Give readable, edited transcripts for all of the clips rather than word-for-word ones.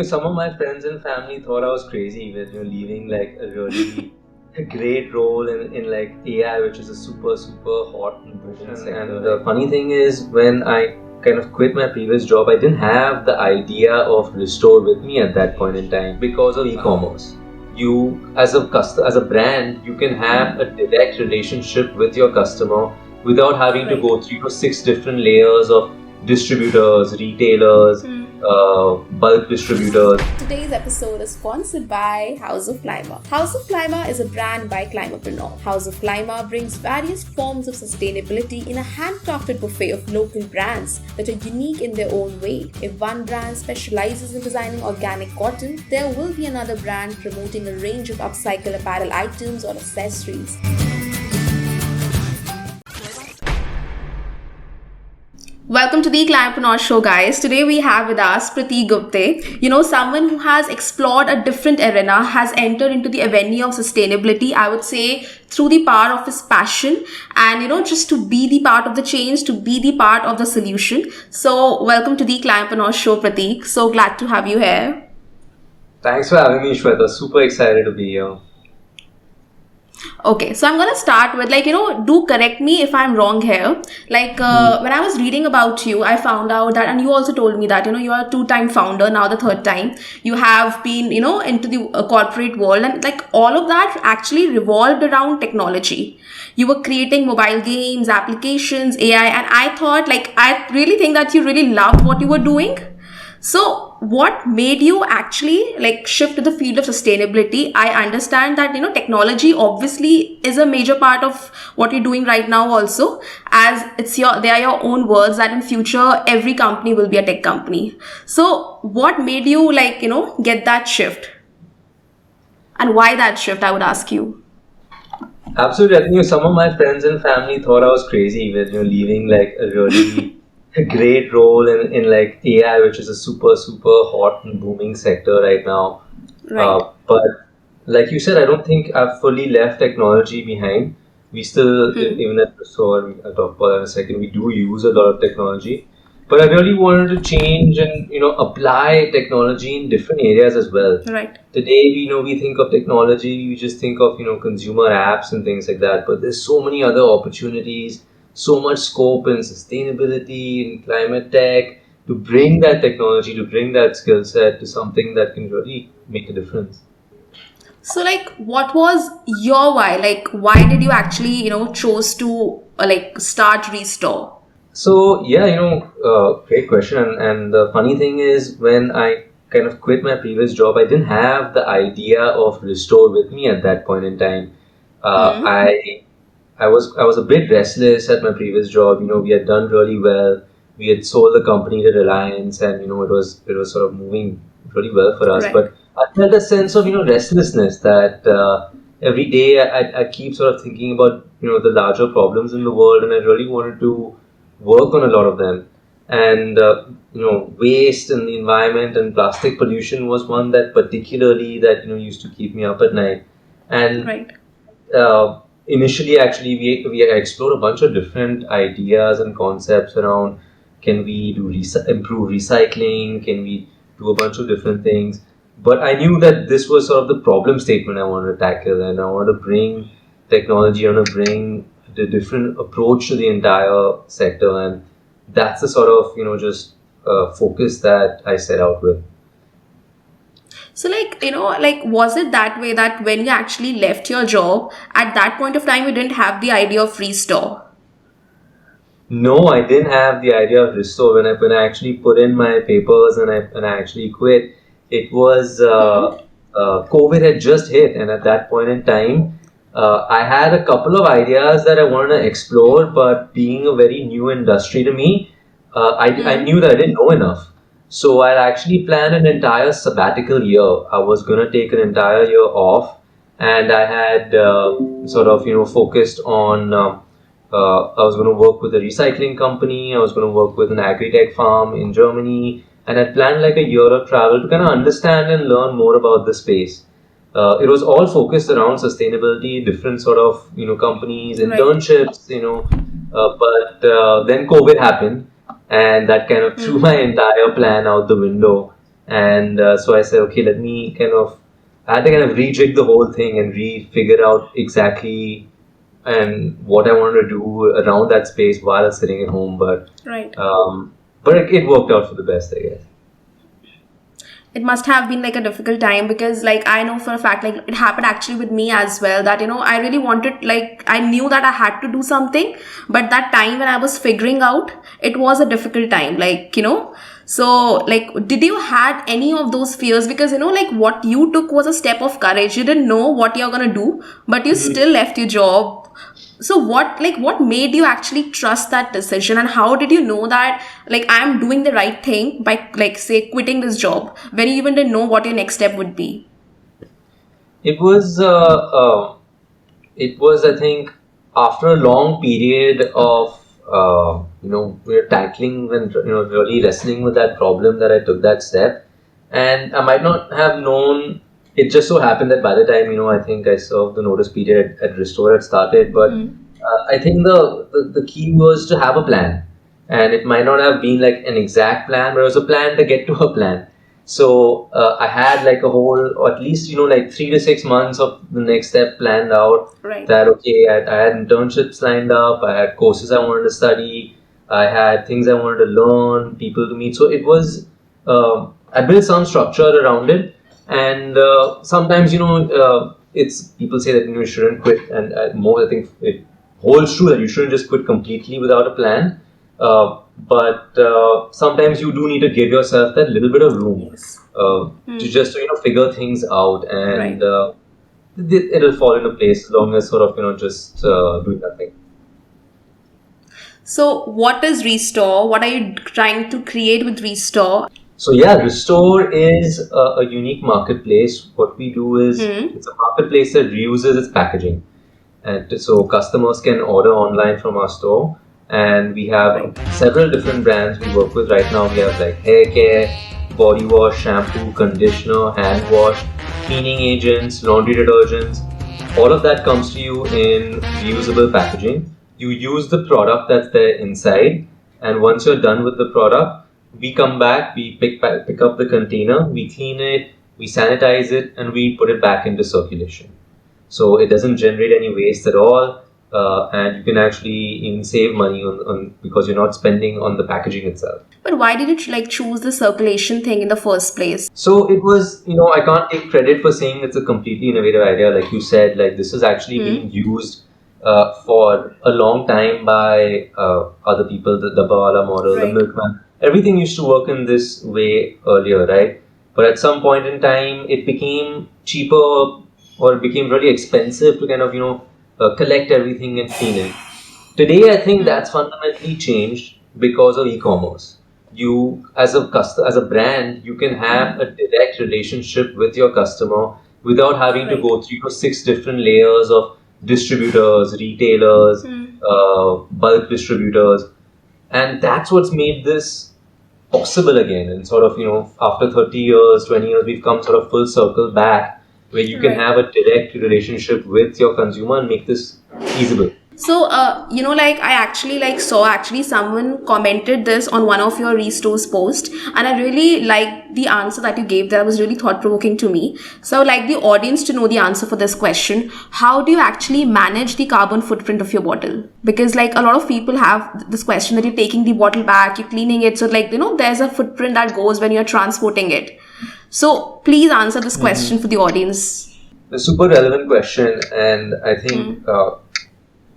Some of my friends and family thought I was crazy with leaving like a really great role in like AI, which is a super hot and booming sector. And the funny thing is, when I kind of quit my previous job, I didn't have the idea of Restore with me at that point in time because of e-commerce. You, as a brand, you can have a direct relationship with your customer without having to go through 6 different layers of distributors, retailers, bulk distributors. Today's episode is sponsored by House of Clima. House of Clima is a brand by Climapreneur. House of Clima brings various forms of sustainability in a handcrafted buffet of local brands that are unique in their own way. If one brand specializes in designing organic cotton, there will be another brand promoting a range of upcycle apparel items or accessories. Welcome to the Climapreneur Show, guys. Today we have with us Prateek Gupte. Someone who has explored a different arena, has entered into the avenue of sustainability, I would say, through the power of his passion and, just to be the part of the change, to be the part of the solution. So, welcome to the Climapreneur Show, Prateek. So glad to have you here. Thanks for having me, Shweta. Super excited to be here. Okay, so I'm gonna start with do correct me if I'm wrong here. When I was reading about you, I found out that, and you also told me that you are a two-time founder, now the third time. You have been into the corporate world, and all of that actually revolved around technology. You were creating mobile games, applications, AI, and I thought I really think that you really loved what you were doing. So what made you actually shift to the field of sustainability? I understand that technology obviously is a major part of what you're doing right now also, as they are your own words that in future every company will be a tech company. So what made you get that shift, and why that shift, I would ask you? Absolutely. I think some of my friends and family thought I was crazy with leaving like a really great role in like AI, which is a super hot and booming sector right now. Right. But like you said, I don't think I've fully left technology behind. We still, even at the store, I'll talk about that in a second, we do use a lot of technology. But I really wanted to change and apply technology in different areas as well. Right. Today, we think of technology, we just think of consumer apps and things like that. But there's so many other opportunities, so much scope in sustainability and climate tech to bring that technology, to bring that skill set to something that can really make a difference. So what was your why? Why did you actually chose to start Restore? So yeah, great question. And the funny thing is, when I kind of quit my previous job, I didn't have the idea of Restore with me at that point in time. I was a bit restless at my previous job. We had done really well. We had sold the company to Reliance, and it was sort of moving really well for us. Right. But I felt a sense of restlessness that every day I keep sort of thinking about the larger problems in the world, and I really wanted to work on a lot of them. And waste and the environment and plastic pollution was one that particularly that used to keep me up at night. And Right. Initially, actually, we explored a bunch of different ideas and concepts around, can we do improve recycling, can we do a bunch of different things. But I knew that this was sort of the problem statement I wanted to tackle, and I wanted to bring technology, I want to bring the different approach to the entire sector, and that's the sort of just focus that I set out with. So was it that way that when you actually left your job, at that point of time, you didn't have the idea of Restore? No, I didn't have the idea of Restore when I actually put in my papers and I actually quit. It was COVID had just hit, and at that point in time, I had a couple of ideas that I wanted to explore. But being a very new industry to me, I knew that I didn't know enough. So I actually planned an entire sabbatical year. I was gonna take an entire year off, and I had sort of focused on. I was going to work with a recycling company. I was going to work with an agri-tech farm in Germany, and I planned like a year of travel to kind of understand and learn more about the space. It was all focused around sustainability, different sort of companies, Right. internships, but then COVID happened, and that kind of threw my entire plan out the window. And so I said, okay, let me I had to kind of rejig the whole thing and re-figure out exactly and what I wanted to do around that space while I was sitting at home. Right. But it worked out for the best, I guess. It must have been like a difficult time, because like I know for a fact, like it happened actually with me as well, that I really wanted, like I knew that I had to do something, but that time when I was figuring out, it was a difficult time, so like did you had any of those fears? Because like what you took was a step of courage. You didn't know what you're going to do, but you still left your job. So what made you actually trust that decision, and how did you know that like I'm doing the right thing by, like, say, quitting this job when you even didn't know what your next step would be? It was, I think, after a long period of, we're tackling and, really wrestling with that problem that I took that step. And I might not have known, it just so happened that by the time, I think I served the notice period at Restore had started. But I think the key was to have a plan. And it might not have been like an exact plan, but it was a plan to get to a plan. So I had like a whole, or at least, like 3 to 6 months of the next step planned out. Right. That, okay, I had internships lined up, I had courses I wanted to study, I had things I wanted to learn, people to meet. So it was, I built some structure around it. And sometimes, it's, people say that, you shouldn't quit. And more, I think it holds true that you shouldn't just quit completely without a plan. But sometimes you do need to give yourself that little bit of room Yes. to just figure things out, and Right. it'll fall into place as long as sort of just doing nothing. So what is Restore? What are you trying to create with Restore? So yeah, Restore is a unique marketplace. What we do is it's a marketplace that reuses its packaging, and so customers can order online from our store. And we have several different brands we work with right now. We have like hair care, body wash, shampoo, conditioner, hand wash, cleaning agents, laundry detergents. All of that comes to you in reusable packaging. You use the product that's there inside, and once you're done with the product, we come back, we pick up the container, we clean it, we sanitize it, and we put it back into circulation. So it doesn't generate any waste at all. And you can actually even save money on because you're not spending on the packaging itself. But why did you like choose the circulation thing in the first place? So it was, I can't take credit for saying it's a completely innovative idea. Like you said, like this is actually being used for a long time by other people, the Bawala model, the milkman. Everything used to work in this way earlier, right? But at some point in time, it became cheaper, or it became really expensive to kind of, collect everything and clean it. Today, I think that's fundamentally changed because of e-commerce. You, as a brand, you can have a direct relationship with your customer without having to go through 6 different layers of distributors, retailers, bulk distributors, and that's what's made this possible again. And sort of, after 30 years, 20 years, we've come sort of full circle back, where you can have a direct relationship with your consumer and make this feasible. So, like I actually saw someone commented this on one of your Restore's post, and I really liked the answer that you gave. That was really thought provoking to me. So, I would like the audience to know the answer for this question. How do you actually manage the carbon footprint of your bottle? Because like a lot of people have this question that you're taking the bottle back, you're cleaning it. So like, there's a footprint that goes when you're transporting it. So please answer this question for the audience. A super relevant question, and I think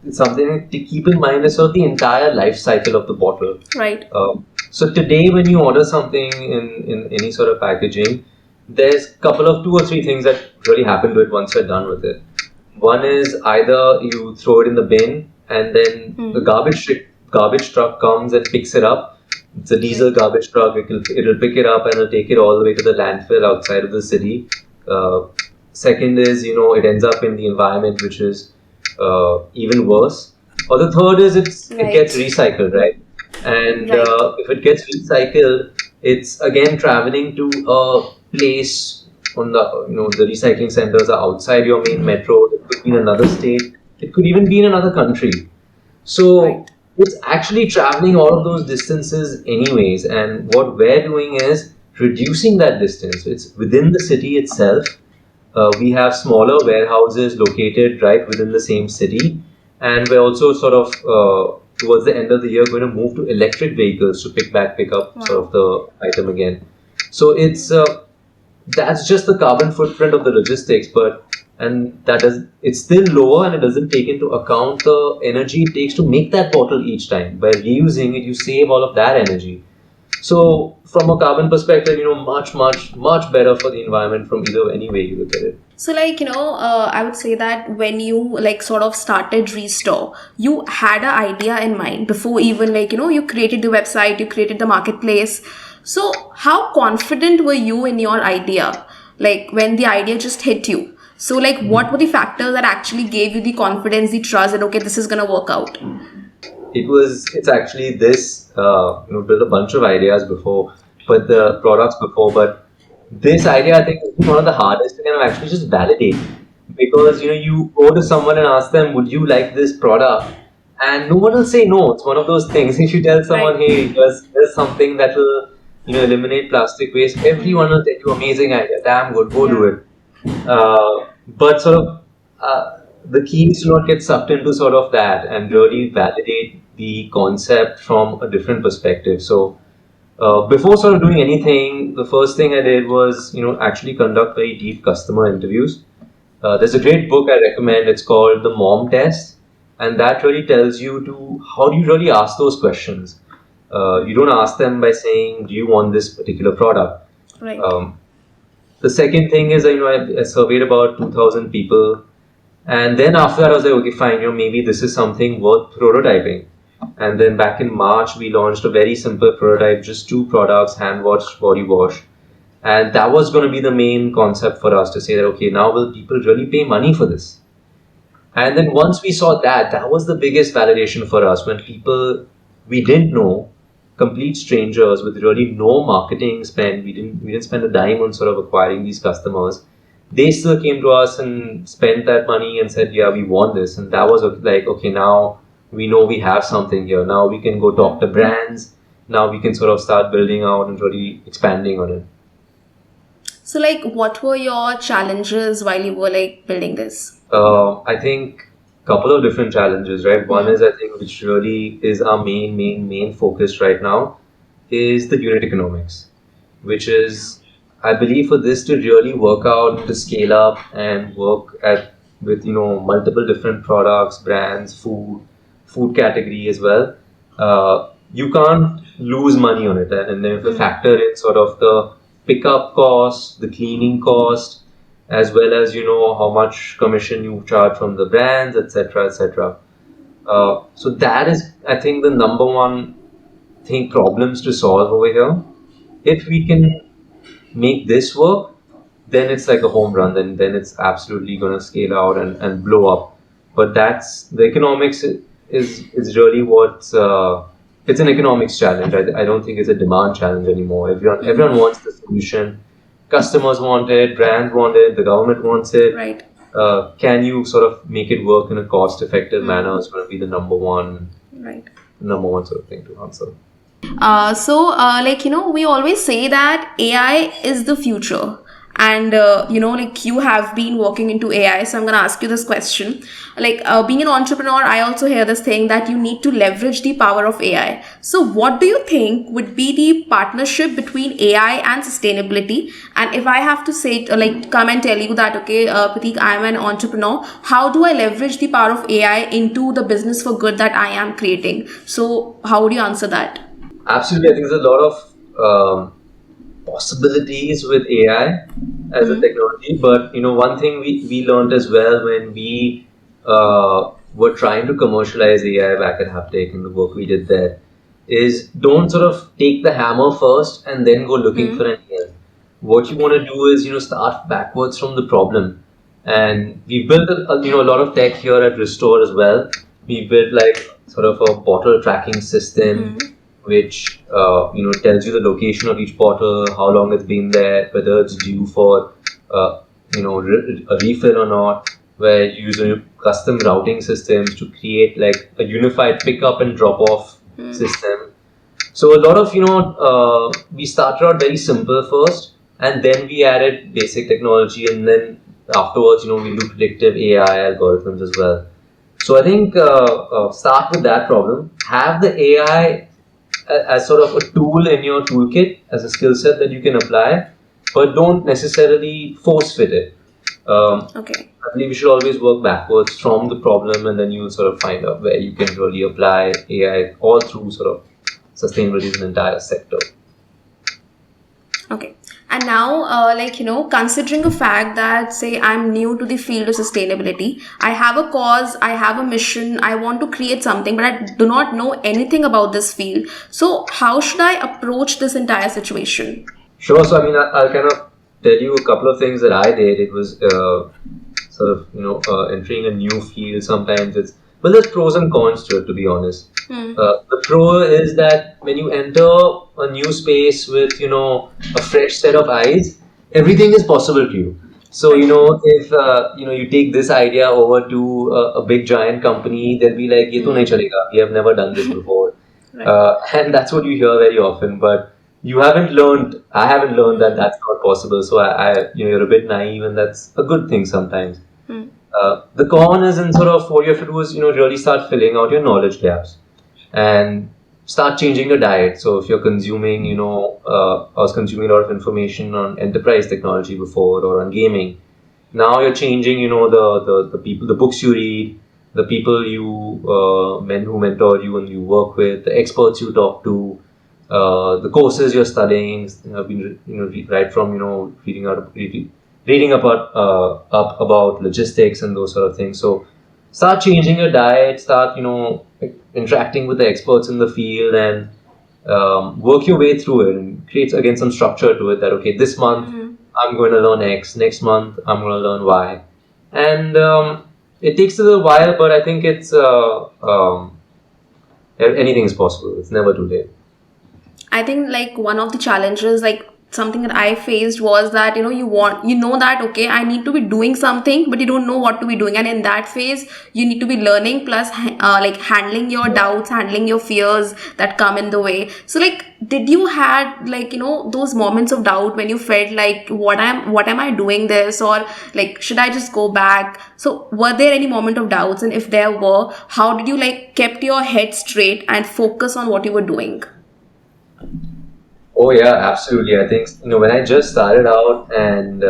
it's something to keep in mind is sort of the entire life cycle of the bottle. Right. So today, when you order something in any sort of packaging, there's a couple of 2 or 3 things that really happen to it once you're done with it. One is either you throw it in the bin, and then the garbage truck comes and picks it up. It's a diesel garbage truck. It'll pick it up and it'll take it all the way to the landfill outside of the city. Second is, it ends up in the environment, which is even worse. Or the third is it gets recycled, right? And if it gets recycled, it's again traveling to a place on the recycling centers are outside your main metro. It could be in another state. It could even be in another country. So it's actually traveling all of those distances anyways. And what we're doing is reducing that distance. It's within the city itself. We have smaller warehouses located right within the same city, and we're also sort of towards the end of the year going to move to electric vehicles to pick up sort of the item again. So it's that's just the carbon footprint of the logistics, but and that does it's still lower, and it doesn't take into account the energy it takes to make that bottle each time. By reusing it, you save all of that energy. So from a carbon perspective, much better for the environment from either any way you look at it. So, like, I would say that when you like sort of started Restore, you had an idea in mind before even like, you created the website, you created the marketplace. So, how confident were you in your idea? Like, when the idea just hit you? So, like, what were the factors that actually gave you the confidence, the trust that, okay, this is going to work out? It's actually this, built a bunch of ideas before, but the products before, but this idea I think is one of the hardest to kind of actually just validate, because you go to someone and ask them, would you like this product, and no one will say no. It's one of those things. If you tell someone, Right. hey, there's something that will eliminate plastic waste, everyone will tell you, amazing idea, damn good, go do it. But sort of the key is to not get sucked into sort of that and really validate the concept from a different perspective. So before sort of doing anything, the first thing I did was actually conduct very deep customer interviews. There's a great book I recommend. It's called The Mom Test, and that really tells you to how do you really ask those questions. You don't ask them by saying, do you want this particular product? Right. The second thing is, I surveyed about 2,000 people, and then after that, I was like, okay, fine, maybe this is something worth prototyping. And then back in March, we launched a very simple prototype, just 2 products, hand wash, body wash. And that was going to be the main concept for us to say that, okay, now will people really pay money for this? And then once we saw that, that was the biggest validation for us, when people we didn't know, complete strangers with really no marketing spend, we didn't spend a dime on sort of acquiring these customers. They still came to us and spent that money and said, yeah, we want this. And that was like, okay, now we know we have something here. Now we can go talk to brands. Now we can sort of start building out and really expanding on it. So, like, what were your challenges while you were like building this? I think a couple of different challenges, right? One is, I think, which really is our main focus right now, is the unit economics, which is, I believe, for this to really work out, to scale up and work with multiple different products, brands, food category as well. You can't lose money on it, and then if you factor in sort of the pickup cost, the cleaning cost, as well as how much commission you charge from the brands, etc., etc. So that is, I think, the number one thing, problems to solve over here. If we can make this work, then it's like a home run. Then it's absolutely going to scale out and blow up. But that's the economics is really what's it's an economics challenge. I don't think it's a demand challenge anymore. Everyone wants the solution. Customers want it, brands want it, the government wants it. Right. Can you sort of make it work in a cost-effective manner? Is going to be the number one sort of thing to answer. We always say that AI is the future. And, like you have been working into AI. So I'm going to ask you this question. Being an entrepreneur, I also hear this thing that you need to leverage the power of AI. So what do you think would be the partnership between AI and sustainability? And if I have to say, come and tell you that, okay, Prateek, I'm an entrepreneur. How do I leverage the power of AI into the business for good that I am creating? So how would you answer that? Absolutely. I think there's a lot of possibilities with AI as a technology, but one thing we learned as well when we were trying to commercialize AI back at Haptic and the work we did there is, don't sort of take the hammer first and then go looking for an nail. What you want to do is start backwards from the problem. And we built a lot of tech here at Restore as well. We built like sort of a bottle tracking system, which tells you the location of each bottle, how long it's been there, whether it's due for a refill or not. Where you use custom routing systems to create like a unified pickup and drop off system. So a lot of, we started out very simple first, and then we added basic technology, and then afterwards, we do predictive AI algorithms as well. So I think start with that problem. Have the AI as sort of a tool in your toolkit, as a skill set that you can apply, but don't necessarily force fit it. Okay. I believe you should always work backwards from the problem, and then you'll sort of find out where you can really apply AI all through sort of sustainability as an entire sector. Okay. And now, considering the fact that, say, I'm new to the field of sustainability, I have a cause, I have a mission, I want to create something, but I do not know anything about this field. So, how should I approach this entire situation? Sure. So, I mean, I'll kind of tell you a couple of things that I did. It was sort of, entering a new field. Sometimes well, there's pros and cons to it, to be honest. The pro is that when you enter a new space with, a fresh set of eyes, everything is possible to you. So, if, you take this idea over to a big giant company, they'll be like, ye to nahi chalega. We have never done this before. And that's what you hear very often. But I haven't learned that that's not possible. So you're a bit naive, and that's a good thing sometimes. The con is in sort of what you have to do is, really start filling out your knowledge gaps and start changing your diet. So if you're consuming, I was consuming a lot of information on enterprise technology before, or on gaming. Now you're changing, the people, the books you read, the people men who mentor you and you work with, the experts you talk to, the courses you're studying. I've been, right from, reading about up about logistics and those sort of things. So start changing your diet, start, interacting with the experts in the field, and work your way through it, and create again some structure to it. That okay, this month I'm going to learn X, next month I'm going to learn Y, and it takes a little while, but I think it's anything is possible. It's never too late. I think like one of the challenges, like something that I faced was that, you know that, okay, I need to be doing something, but you don't know what to be doing. And in that phase, you need to be learning plus like handling your doubts, handling your fears that come in the way. So like, did you had like, those moments of doubt when you felt like, what am I doing this? Or like, should I just go back? So were there any moment of doubts? And if there were, how did you like kept your head straight and focus on what you were doing? Oh yeah, absolutely. I think when I just started out, and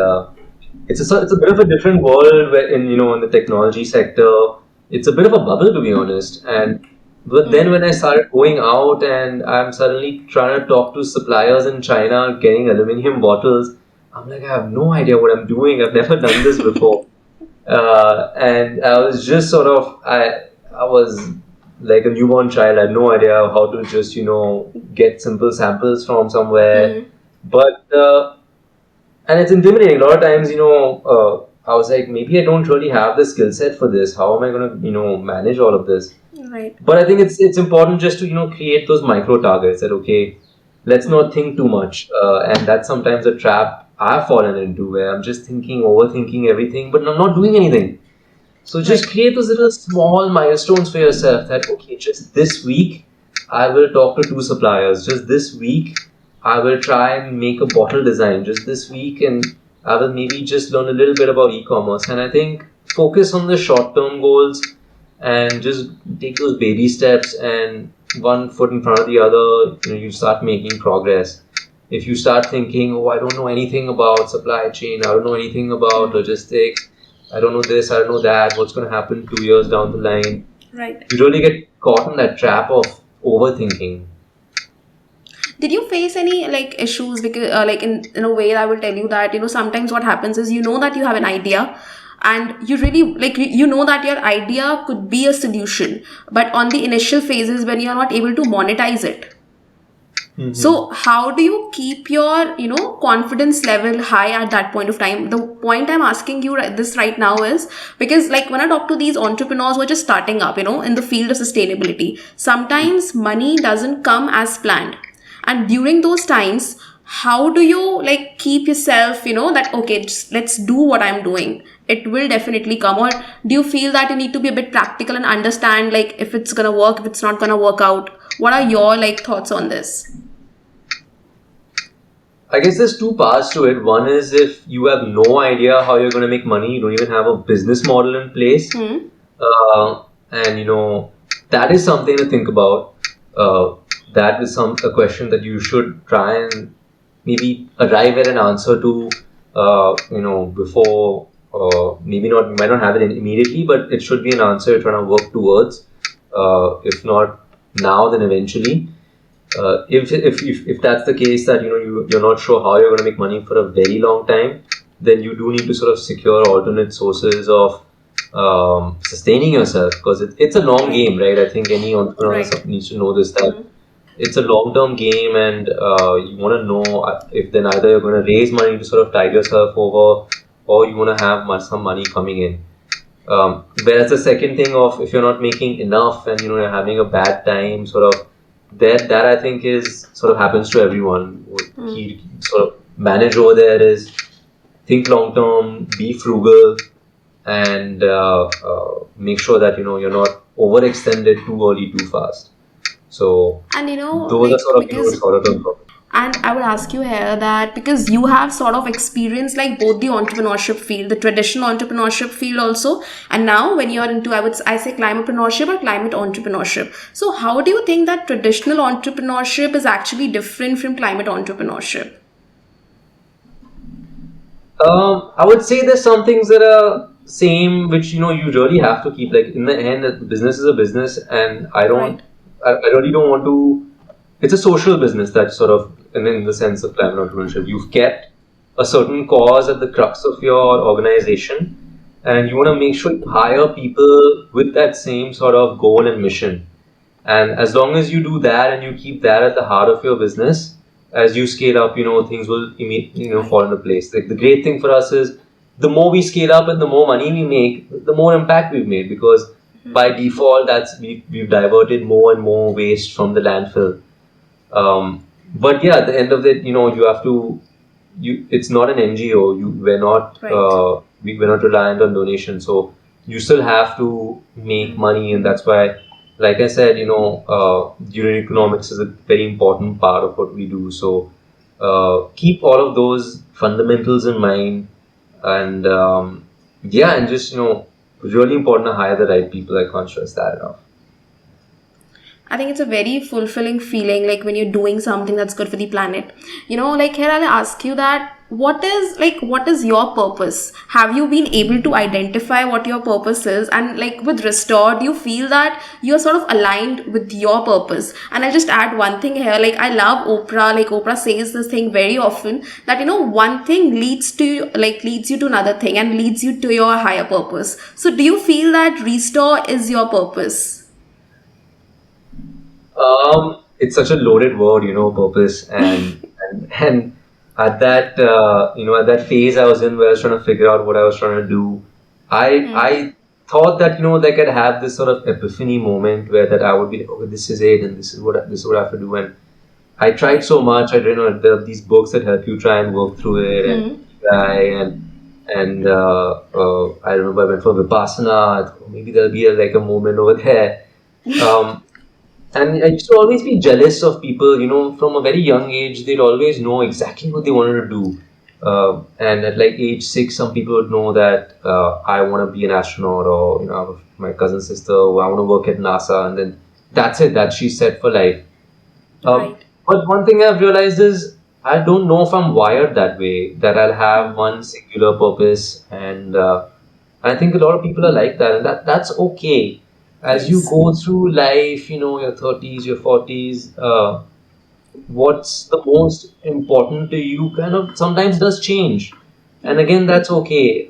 it's a bit of a different world where in the technology sector, it's a bit of a bubble, to be honest. But then when I started going out, and I'm suddenly trying to talk to suppliers in China getting aluminum bottles, I'm like, I have no idea what I'm doing. I've never done this before, and I was just sort of I was like a newborn child. I had no idea how to just get simple samples from somewhere. But and it's intimidating a lot of times. I was like, maybe I don't really have the skill set for this. How am I going to manage all of this? Right. But I think it's important just to create those micro targets. That okay, let's not think too much, and that's sometimes a trap I've fallen into, where I'm just overthinking everything, but I'm not doing anything. So just create those little small milestones for yourself, that okay, just this week I will talk to 2 suppliers. Just this week I will try and make a bottle design. Just this week, and I will maybe just learn a little bit about e-commerce. And I think focus on the short-term goals, and just take those baby steps, and one foot in front of the other, you start making progress. If you start thinking, oh, I don't know anything about supply chain, I don't know anything about logistics, I don't know this, I don't know that, what's going to happen 2 years down the line? Right. You really get caught in that trap of overthinking. Did you face any like issues? Because like in a way, I will tell you that sometimes what happens is that you have an idea, and you really like that your idea could be a solution, but on the initial phases when you are not able to monetize it. So how do you keep your confidence level high at that point of time? The point I'm asking you this right now is because like when I talk to these entrepreneurs who are just starting up in the field of sustainability, sometimes money doesn't come as planned, and during those times, how do you like keep yourself, that okay, just let's do what I'm doing, it will definitely come? Or do you feel that you need to be a bit practical and understand like if it's gonna work, if it's not gonna work out? What are your like thoughts on this? I guess there's two parts to it. One is if you have no idea how you're going to make money, you don't even have a business model in place, and that is something to think about. That is a question that you should try and maybe arrive at an answer to. Before maybe not, you might not have it immediately, but it should be an answer you're trying to work towards. If not now, then eventually. If that's the case, that you're not sure how you're going to make money for a very long time, then you do need to sort of secure alternate sources of sustaining yourself, because it's a long game, right? I think any entrepreneur Right. needs to know this, that it's a long-term game, and you want to know if then either you're going to raise money to sort of tide yourself over, or you want to have some money coming in. Whereas the second thing of if you're not making enough and you're having a bad time, sort of that I think is sort of happens to everyone. What he sort of manage over there is think long term, be frugal, and make sure that you're not overextended too early, too fast. So And those are like sort of because shorter term problems. and I would ask you here that because you have sort of experienced like both the entrepreneurship field, the traditional entrepreneurship field also, and now when you're into, I say climapreneurship or climate entrepreneurship. So how do you think that traditional entrepreneurship is actually different from climate entrepreneurship? I would say there's some things that are same, which you really have to keep. Like in the end, the business is a business, and Right. I really don't want to. It's a social business that sort of, and in the sense of climate entrepreneurship, you've kept a certain cause at the crux of your organization, and you want to make sure you hire people with that same sort of goal and mission. And as long as you do that and you keep that at the heart of your business, as you scale up, things will fall Right. into place. Like the great thing for us is the more we scale up and the more money we make, the more impact we've made, because by default, we've diverted more and more waste from the landfill. But yeah, at the end of it, you have to. It's not an NGO. Right. We're not reliant on donations, so you still have to make money, and that's why, like I said, unit economics is a very important part of what we do. So keep all of those fundamentals in mind, and yeah, and just really important to hire the right people. I can't stress that enough. I think it's a very fulfilling feeling, like when you're doing something that's good for the planet. Like here I'll ask you that what is your purpose? Have you been able to identify what your purpose is? And like with Restore, do you feel that you're sort of aligned with your purpose? And I'll just add one thing here. Like I love Oprah. Like Oprah says this thing very often that one thing leads you to another thing and leads you to your higher purpose. So do you feel that Restore is your purpose? It's such a loaded word, purpose, and at that at that phase I was in, where I was trying to figure out what I was trying to do. I thought that I could have this sort of epiphany moment where that I would be like, oh, this is it, and this is what I have to do. And I tried so much. I didn't know there are these books that help you try and work through it, and try and I remember I went for Vipassana. I thought, "Oh, maybe there'll be like a moment over there." Um, and I used to always be jealous of people, from a very young age, they'd always know exactly what they wanted to do. And at like age 6, some people would know that I want to be an astronaut, or, my cousin sister, I want to work at NASA, and then that's it, that she's set for life. Um, Right. but one thing I've realized is I don't know if I'm wired that way, that I'll have one singular purpose, and I think a lot of people are like that, and that's okay. As you Yes. go through life, your 30s, your 40s, what's the most important to you kind of sometimes does change. And again, that's okay.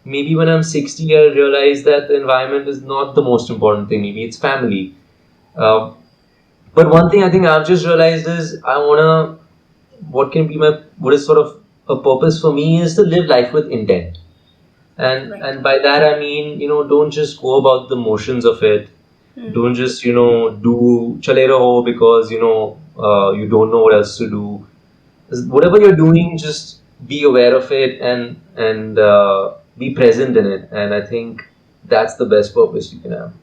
Maybe when I'm 60, I'll realize that the environment is not the most important thing. Maybe it's family. Uh, but one thing I think I've just realized is what is sort of a purpose for me is to live life with intent. Right. And by that I mean, don't just go about the motions of it. Don't just, do chale raho because, you don't know what else to do. whatever you're doing, just be aware of it and be present in it. And I think that's the best purpose you can have.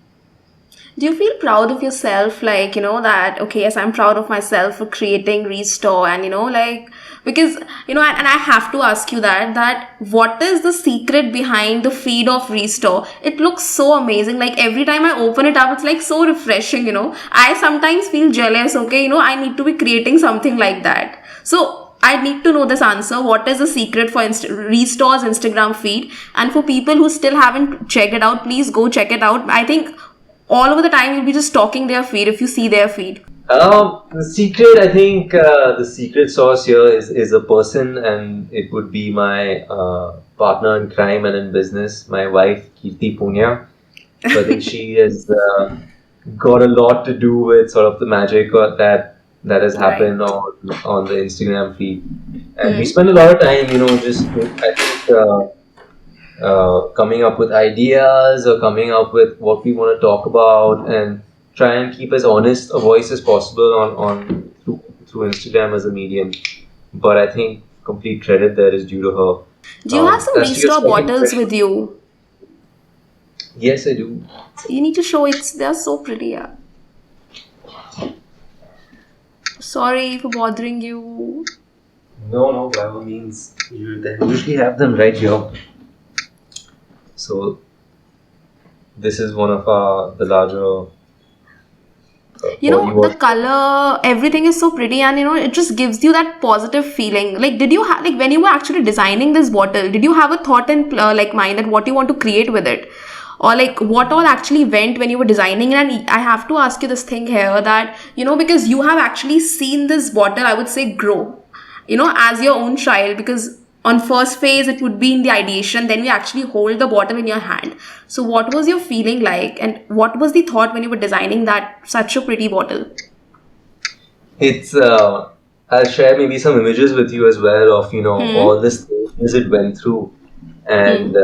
Do you feel proud of yourself, like, that, okay, yes, I'm proud of myself for creating Restore, and, like, because, and I have to ask you that what is the secret behind the feed of Restore? It looks so amazing. Like, every time I open it up, it's like so refreshing. I sometimes feel jealous, okay, I need to be creating something like that. So, I need to know this answer. What is the secret for Restore's Instagram feed? And for people who still haven't checked it out, please go check it out. I think all over the time you'll be just stalking their feed if you see their feed. The secret, I think, the secret sauce here is a person, and it would be my partner in crime and in business, my wife, Kirti Punya. So I think she has got a lot to do with sort of the magic that has happened on the Instagram feed. And we spend a lot of time, just, I think, coming up with ideas or coming up with what we want to talk about, and try and keep as honest a voice as possible on through Instagram as a medium. But I think complete credit there is due to her. Do you have some As to your Restore second bottles question, with you? yes, I do. You need to show it. They're so pretty. Yeah. Sorry for bothering you. No, by all means. They usually have them right here. So this is one of the larger. The color, everything is so pretty, and it just gives you that positive feeling. Like, did you have, like, when you were actually designing this bottle, did you have a thought in like mind that what you want to create with it, or like what all actually went when you were designing it? And I have to ask you this thing here, that because you have actually seen this bottle, I would say, grow, as your own child, because on first phase it would be in the ideation, then we actually hold the bottle in your hand. So what was your feeling like, and what was the thought when you were designing that such a pretty bottle? It's I'll share maybe some images with you as well of all the stages it went through, and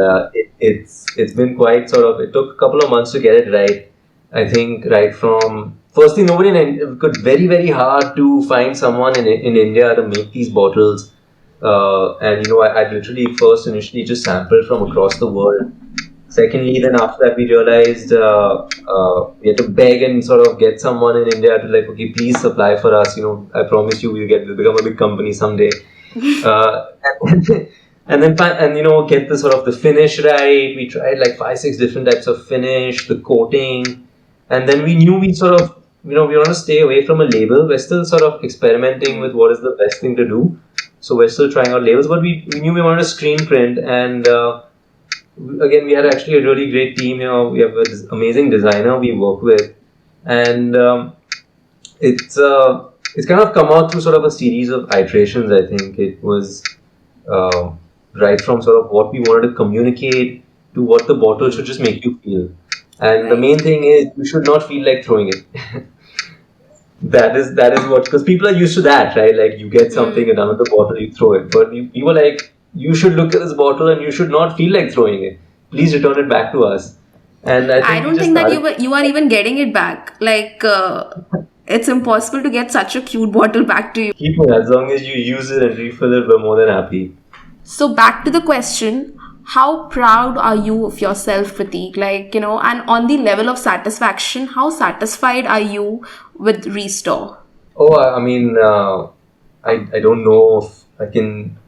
it's been quite sort of, it took a couple of months to get it right. I think right from firstly, nobody could, very very hard to find someone in India to make these bottles. And I literally first initially just sampled from across the world. Secondly, then after that we realized we had to beg and sort of get someone in India to, like, okay, please supply for us. I promise you we'll become a big company someday. And then get the sort of the finish right. We tried like 5-6 different types of finish, the coating, and then we knew we sort of we want to stay away from a label. We're still sort of experimenting with what is the best thing to do. So we're still trying out labels, but we knew we wanted a screen print, and again, we had actually a really great team here. We have this amazing designer we work with, and it's kind of come out through sort of a series of iterations. I think it was right from sort of what we wanted to communicate to what the bottle should just make you feel, and the main thing is you should not feel like throwing it. That is what, because people are used to that, right? Like, you get something and another bottle, you throw it. But we were like, you should look at this bottle and you should not feel like throwing it. Please return it back to us. And I don't think that you are even getting it back. Like, it's impossible to get such a cute bottle back to you. Keep it, as long as you use it and refill it, we're more than happy. So back to the question, how proud are you of yourself, Prateek? Like, and on the level of satisfaction, how satisfied are you with Restore? Oh, I mean, I don't know if I can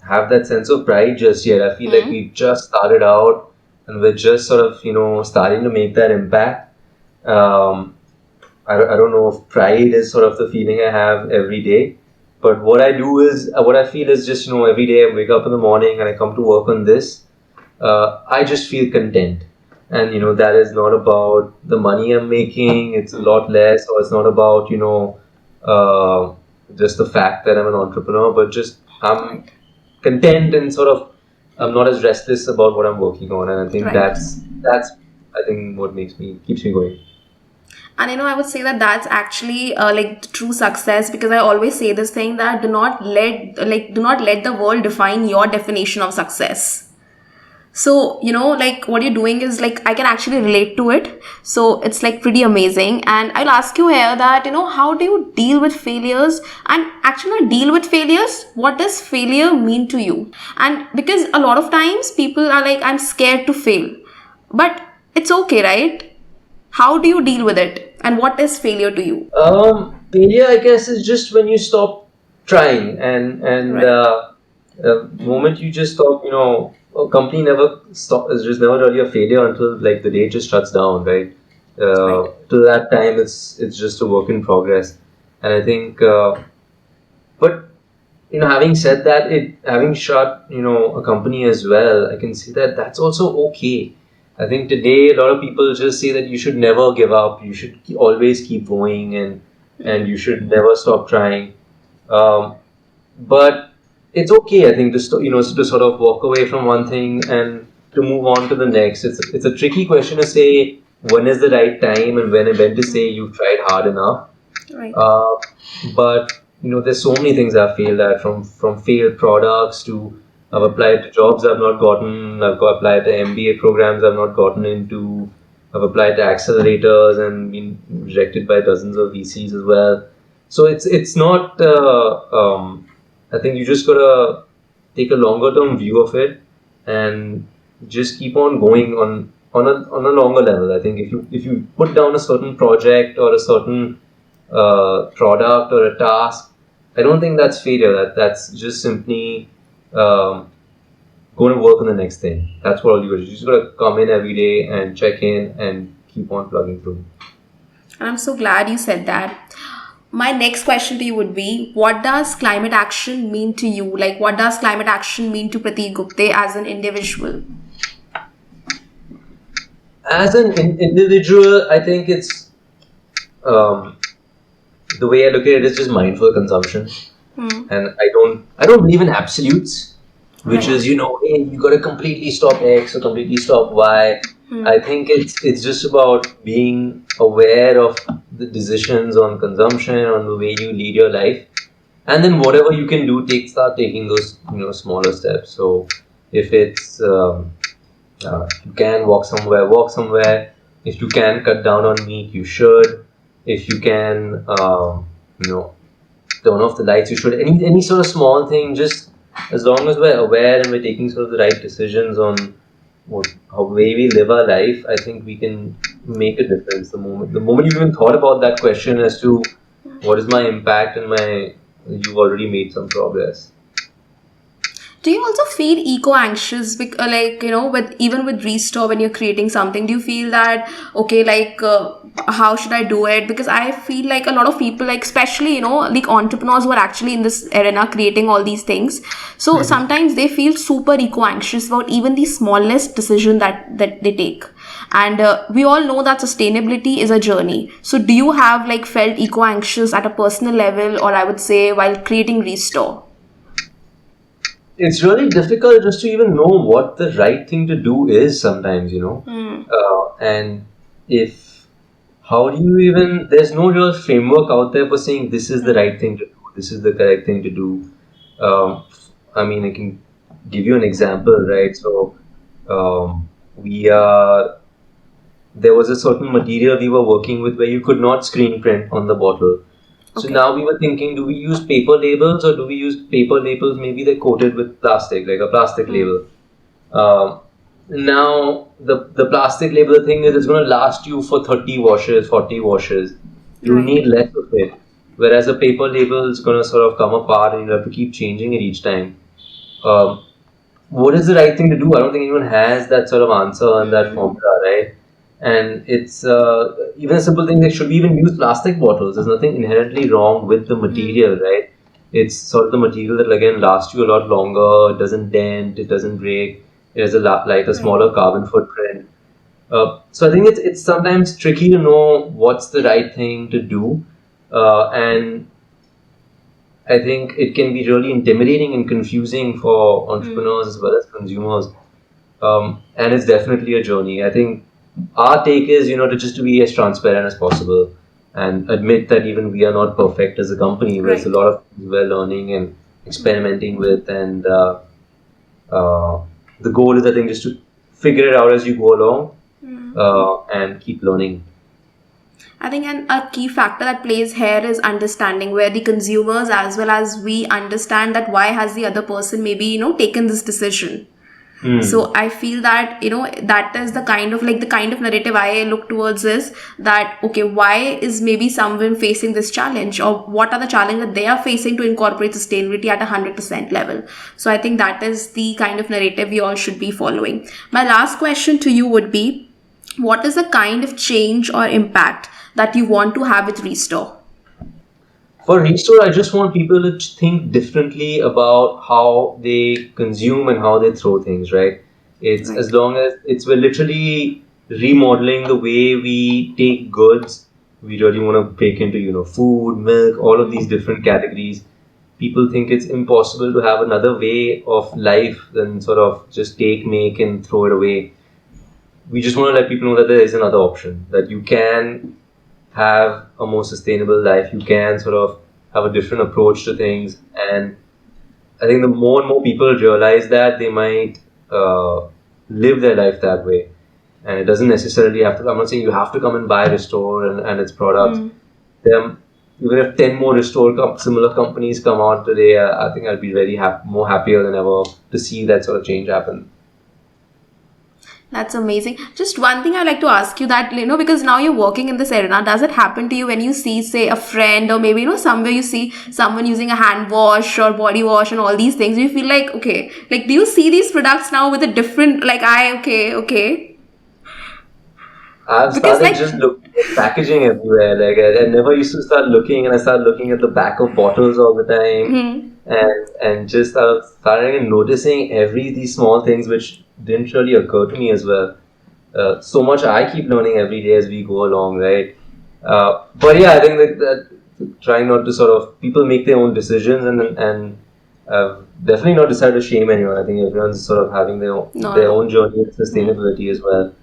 have that sense of pride just yet. I feel like we've just started out and we're just sort of, starting to make that impact. I don't know if pride is sort of the feeling I have every day. But what I feel is just, every day I wake up in the morning and I come to work on this, I just feel content. And, that is not about the money I'm making, it's a lot less, or it's not about, just the fact that I'm an entrepreneur, but just I'm content and sort of, I'm not as restless about what I'm working on. And I think that's I think what keeps me going. And I would say that that's actually like the true success, because I always say this thing, that do not let the world define your definition of success. So, like what you're doing is like I can actually relate to it. So it's like pretty amazing. And I'll ask you here that, how do you deal with failures? And actually not deal with failures. What does failure mean to you? And because a lot of times people are like, I'm scared to fail. But it's okay, right? How do you deal with it? And what is failure to you? Failure, I guess, is just when you stop trying, and Right. the moment you just stop, a company never stop is just never really a failure until like the day it just shuts down, right? Right. Till that time, it's just a work in progress, and I think, but having said that, it having shut, a company as well, I can see that that's also okay. I think today a lot of people just say that you should never give up, you should always keep going, and you should never stop trying. Um, but it's okay, I think, to sort of walk away from one thing and to move on to the next. It's a tricky question to say when is the right time and when to say you've tried hard enough. Right. Uh, but there's so many things I've failed at, from failed products to I've applied to jobs I've not gotten. I've got applied to MBA programs I've not gotten into. I've applied to accelerators and been rejected by dozens of VCs as well. So it's not. I think you just gotta take a longer term view of it and just keep on going on a longer level. I think if you put down a certain project or a certain product or a task, I don't think that's failure. That's just simply going to work on the next thing. That's what all you got to do. You just got to come in every day and check in and keep on plugging through. And I'm so glad you said that. My next question to you would be, what does climate action mean to you? Like, what does climate action mean to Prateek Gupte as an individual? As an individual, I think it's um, the way I look at it is just mindful consumption, and I don't believe in absolutes, which Right. is hey, you got to completely stop X or completely stop Y. I think it's just about being aware of the decisions on consumption, on the way you lead your life, and then whatever you can do, start taking those smaller steps. So if it's if you can walk somewhere, walk somewhere. If you can cut down on meat, you should. If you can, turn off the lights, you should. Any sort of small thing, just as long as we're aware and we're taking sort of the right decisions on how way we live our life, I think we can make a difference. The moment you even thought about that question as to what is my impact and you've already made some progress. Do you also feel eco-anxious, like, with even with Restore when you're creating something? Do you feel that, okay, like, how should I do it? Because I feel like a lot of people, like, especially, like entrepreneurs who are actually in this arena creating all these things. So sometimes they feel super eco-anxious about even the smallest decision that they take. And we all know that sustainability is a journey. So do you have like felt eco-anxious at a personal level, or I would say while creating Restore? It's really difficult just to even know what the right thing to do is sometimes, and if how do you even, there's no real framework out there for saying this is the right thing to do, this is the correct thing to do. um, I mean, I can give you an example, right? So we are there was a certain material we were working with where you could not screen print on the bottle. So Okay. now we were thinking, do we use paper labels or do we use paper labels? Maybe they're coated with plastic, like a plastic label. Um, Now the plastic label, the thing is, it's going to last you for 30 washes, 40 washes. You Right. need less of it. Whereas a paper label is going to sort of come apart and you have to keep changing it each time. Um, what is the right thing to do? I don't think anyone has that sort of answer and that formula, right? And it's even a simple thing like, should we even use plastic bottles? There's nothing inherently wrong with the material, right? It's sort of the material that again lasts you a lot longer. It doesn't dent, it doesn't break. It has a Right. smaller carbon footprint. So I think it's sometimes tricky to know what's the right thing to do, and I think it can be really intimidating and confusing for entrepreneurs as well as consumers. And it's definitely a journey. I think our take is, to be as transparent as possible and admit that even we are not perfect as a company. There's a Right. lot of things we're learning and experimenting with, and uh, the goal is, I think, just to figure it out as you go along and keep learning. I think a key factor that plays here is understanding, where the consumers as well as we understand that why has the other person maybe, taken this decision. So I feel that, that is the kind of narrative I look towards is that, okay, why is maybe someone facing this challenge, or what are the challenges that they are facing to incorporate sustainability at 100% level. So I think that is the kind of narrative we all should be following. My last question to you would be, what is the kind of change or impact that you want to have with Restore? For Restore, I just want people to think differently about how they consume and how they throw things, right? It's Right. as long as we're literally remodeling the way we take goods. We really want to break into, food, milk, all of these different categories. People think it's impossible to have another way of life than sort of just take, make, and throw it away. We just want to let people know that there is another option, that you can have a more sustainable life. You can sort of have a different approach to things, and I think the more and more people realize that, they might live their life that way. And it doesn't necessarily have to. I'm not saying you have to come and buy Restore and its products. Even if 10 more Restore similar companies come out today, I think I'll be very more happier than ever to see that sort of change happen. That's amazing. Just one thing I'd like to ask you, that, because now you're working in this arena, does it happen to you when you see, say, a friend, or maybe, somewhere you see someone using a hand wash or body wash and all these things, you feel like, okay, like, do you see these products now with a different, like, okay? I've Because, started just looking at packaging everywhere. Like I never used to start looking, and I started looking at the back of bottles all the time, and just started noticing these small things which didn't really occur to me as well. So much I keep learning every day as we go along, right? But yeah, I think that trying not to sort of, people make their own decisions, and definitely not decided to shame anyone. I think everyone's sort of having their own journey with sustainability as well.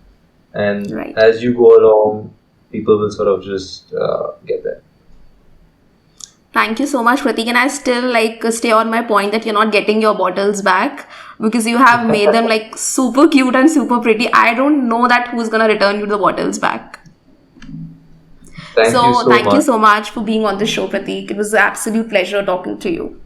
And Right. as you go along, people will sort of just get there. Thank you so much, Prateek. And I still stay on my point that you're not getting your bottles back, because you have made them like super cute and super pretty. I don't know that who's gonna return you the bottles back. Thank you so Thank you much. so much for being on the show, Prateek. It was an absolute pleasure talking to you.